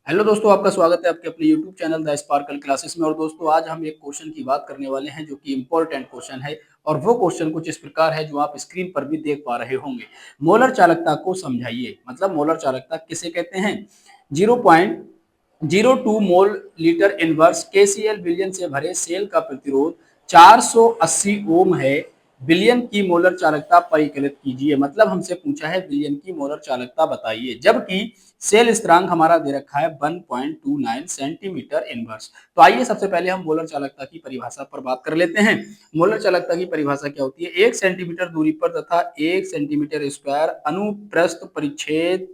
Hello दोस्तों, आपका स्वागत है आपके अपने YouTube channel the sparkle classes में। और दोस्तों, आज हम एक क्वेश्चन की बात करने वाले हैं जो कि इम्पोर्टेंट क्वेश्चन है। और वो क्वेश्चन कुछ इस प्रकार है जो आप स्क्रीन पर भी देख पा रहे होंगे। मोलर चालकता को समझाइए। मतलब मोलर चालकता किसे कहते हैं। 0.02 मोल लीटर इनवर्स केसीएल विलयन से भरे सेल का प्रतिरोध 480 ओम है। विलयन की मोलर चालकता परिकलित कीजिए। मतलब हमसे पूछा है विलयन की मोलर चालकता बताइए, जबकि सेल स्थिरांक हमारा दे रखा है 1.29 सेंटीमीटर इनवर्स। तो आइए सबसे पहले हम मोलर चालकता की परिभाषा पर बात कर लेते हैं। मोलर चालकता की परिभाषा क्या होती है। 1 सेंटीमीटर दूरी पर तथा 1 सेंटीमीटर स्क्वायर अनुप्रस्थ परिच्छेद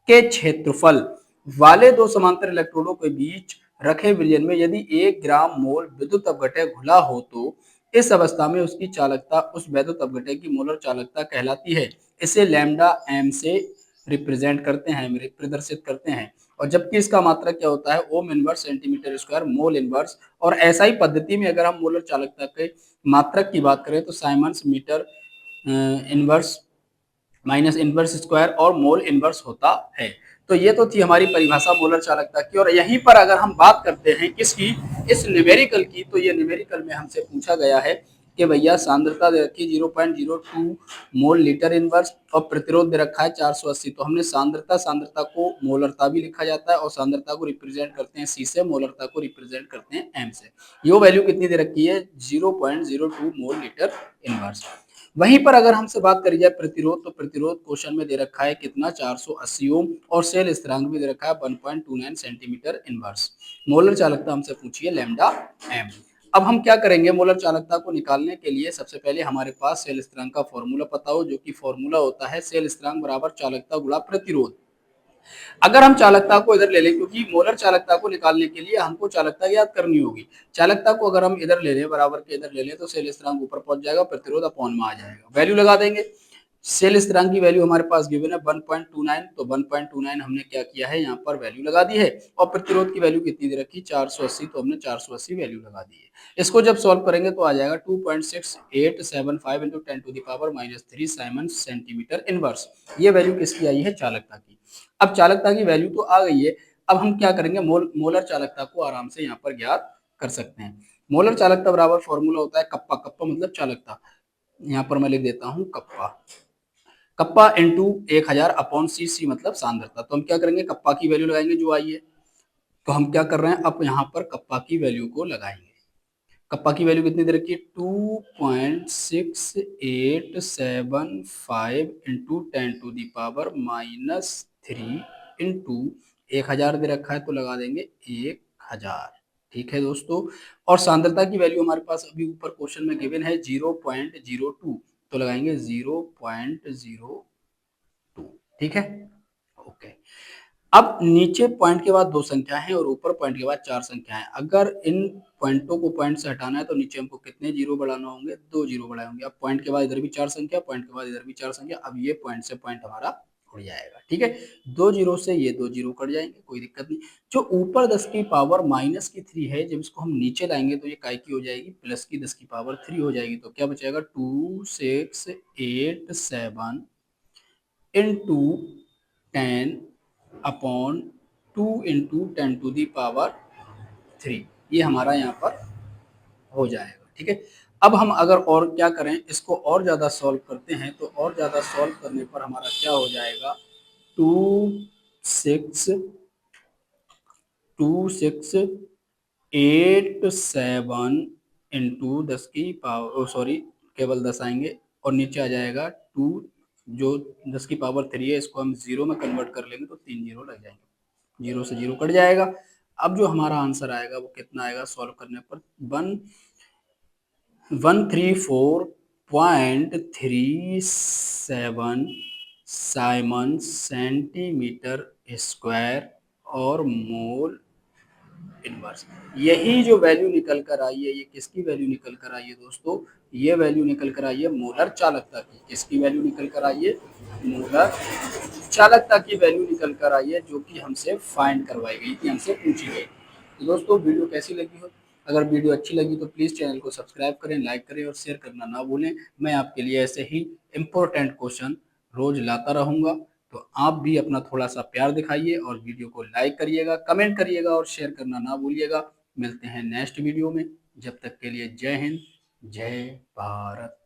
के क्षेत्रफल वाले दो समांतर इलेक्ट्रोडों के बीच रखे विलयन में यदि 1 ग्राम मोल विद्युत अपघटय घुला हो तो इस अवस्था में उसकी चालकता उस वैद्युत अपघटय की मोलर चालकता कहलाती है। इसे लैम्डा एम से रिप्रेजेंट करते हैं, प्रदर्शित करते हैं। और जबकि इसका मात्रक क्या होता है, ohm inverse centimetre square mole inverse. और ऐसा ही पद्धति में अगर हम मोलर चालकता के मात्रक की बात करें तो siemens metre inverse minus inverse square और मोल इनवर्स होता है। तो ये तो थी हमारी परिभाषा मोलर चालकता की। और यहीं पर अगर हम बात करते हैं किसकी, इस न्यूमेरिकल की, तो ये न्यूमेरिकल में हमसे पूछा गया है कि भैया सांद्रता दे रखी है 0.02 मोल लीटर इनवर्स और प्रतिरोध दे रखा है 480। तो हमने सांद्रता को मोलरता भी लिखा जाता है और सांद्रता को रिप्रेजेंट करते हैं सी से, मोलरता को रिप्रेजेंट करते हैं एम से। ये वैल्यू कितनी दे रखी है, 0.02 मोल लीटर इनवर्स। वहीं पर अगर हमसे बात करी जाए प्रतिरोध, तो प्रतिरोध क्वेश्चन में दे रखा है कितना, 480 ओम। और सेल स्थिरांक भी दे रखा है 1.29 सेंटीमीटर इनवर्स। मोलर चालकता हमसे पूछिए लैम्डा एम। अब हम क्या करेंगे, मोलर चालकता को निकालने के लिए सबसे पहले हमारे पास सेल स्थिरांक का फॉर्मूला पता हो, जो कि फॉर्मूला होता है सेल स्थिरांक बराबर चालकता गुणा प्रतिरोध। अगर हम चालकता को इधर ले लें, क्योंकि मोलर चालकता को निकालने के लिए हमको चालकता याद करनी होगी। चालकता को अगर हम इधर ले लें, बराबर के इधर ले लें, तो सेल स्थिरांक ऊपर पहुंच जाएगा, प्रतिरोध अपॉन में आ जाएगा, वैल्यू लगा देंगे। सेल स्थिरांक की वैल्यू हमारे पास गिवन है 1.29। तो 1.29 हमने क्या किया है, यहाँ पर वैल्यू लगा दी है। और प्रतिरोध की वैल्यू कितनी दे रखी, 480। तो हमने 480 वैल्यू लगा दी है। इसको जब सॉल्व करेंगे तो आ जाएगा 2.6875 इंटू 10⁻³ साइमन सेंटीमीटर इनवर्स। ये वैल्यू किसकी आई है, चालकता की। अब चालकता की वैल्यू तो आ गई है। अब हम क्या करेंगे, मोलर चालकता को आराम से यहाँ पर ज्ञात कर सकते हैं। मोलर चालकता बराबर फॉर्मूला होता है कप्पा। कप्पा मतलब चालकता। यहाँ पर मैं लिख देता हूँ कप्पा। कप्पा इंटू 1000 अपॉन सी, सी मतलब सांद्रता। तो हम क्या करेंगे, कप्पा की वैल्यू लगाएंगे जो आई है। तो हम क्या कर रहे हैं, अब यहाँ पर कप्पा की वैल्यू को लगाएंगे। कप्पा की वैल्यू कितनी दे रखी है, 2.6875 इंटू 10⁻³ इंटू 1000 दे रखा है, तो लगा देंगे 1000। ठीक है दोस्तों। और सांद्रता की वैल्यू हमारे पास अभी ऊपर क्वेश्चन में गिवन है 0.02। तो लगाएंगे 0.02। ठीक है, ओके। अब नीचे पॉइंट के बाद दो संख्या है और ऊपर पॉइंट के बाद चार संख्या है। अगर इन पॉइंटों को पॉइंट से हटाना है तो नीचे हमको कितने जीरो बढ़ाना होंगे, 2 जीरो बढ़ाए होंगे। अब पॉइंट के बाद इधर भी चार संख्या, पॉइंट के बाद इधर भी चार संख्या। अब ये पॉइंट से पॉइंट हमारा उड़ जाएगा। ठीक है, 2 जीरो से ये 2 जीरो कट जाएंगे, कोई दिक्कत नहीं। जो ऊपर 10⁻³ है, जब इसको हम नीचे लाएंगे तो ये काय की हो जाएगी, +10⁻³ हो जाएगी। तो क्या बचेगा, 2687 इंटू 10/2 इंटू 10⁻³ ये हमारा यहाँ पर हो जाएगा। ठीक है, अब हम अगर और क्या करें, इसको और ज़्यादा सॉल्व करते हैं। तो और ज़्यादा सॉल्व करने पर हमारा क्या हो जाएगा, 2687 इंटू 10⁻, सॉरी केवल 10 आएंगे और नीचे आ जाएगा 2। जो 10⁻³ है इसको हम जीरो में कन्वर्ट कर लेंगे तो 3 जीरो लग जाएंगे, जीरो से जीरो कट जाएगा। अब जो हमारा आंसर आएगा वो कितना आएगा, सॉल्व करने पर 134.37 साइमन सेंटीमीटर स्क्वायर और मोल इनवर्स। यही जो वैल्यू निकल कर आई है, ये किसकी वैल्यू निकल कर आई है दोस्तों, ये वैल्यू निकल कर आई है मोलर चालकता की। किसकी वैल्यू निकल कर आई है, मोलर चालकता की वैल्यू निकल कर आई है, जो कि हमसे फाइंड करवाई गई थी, हमसे पूछी गई। तो दोस्तों वीडियो कैसी लगी हो, अगर वीडियो अच्छी लगी तो प्लीज़ चैनल को सब्सक्राइब करें, लाइक करें और शेयर करना ना भूलें। मैं आपके लिए ऐसे ही इम्पोर्टेंट क्वेश्चन रोज लाता रहूँगा। तो आप भी अपना थोड़ा सा प्यार दिखाइए और वीडियो को लाइक करिएगा, कमेंट करिएगा और शेयर करना ना भूलिएगा। मिलते हैं नेक्स्ट वीडियो में, जब तक के लिए जय हिंद, जय भारत।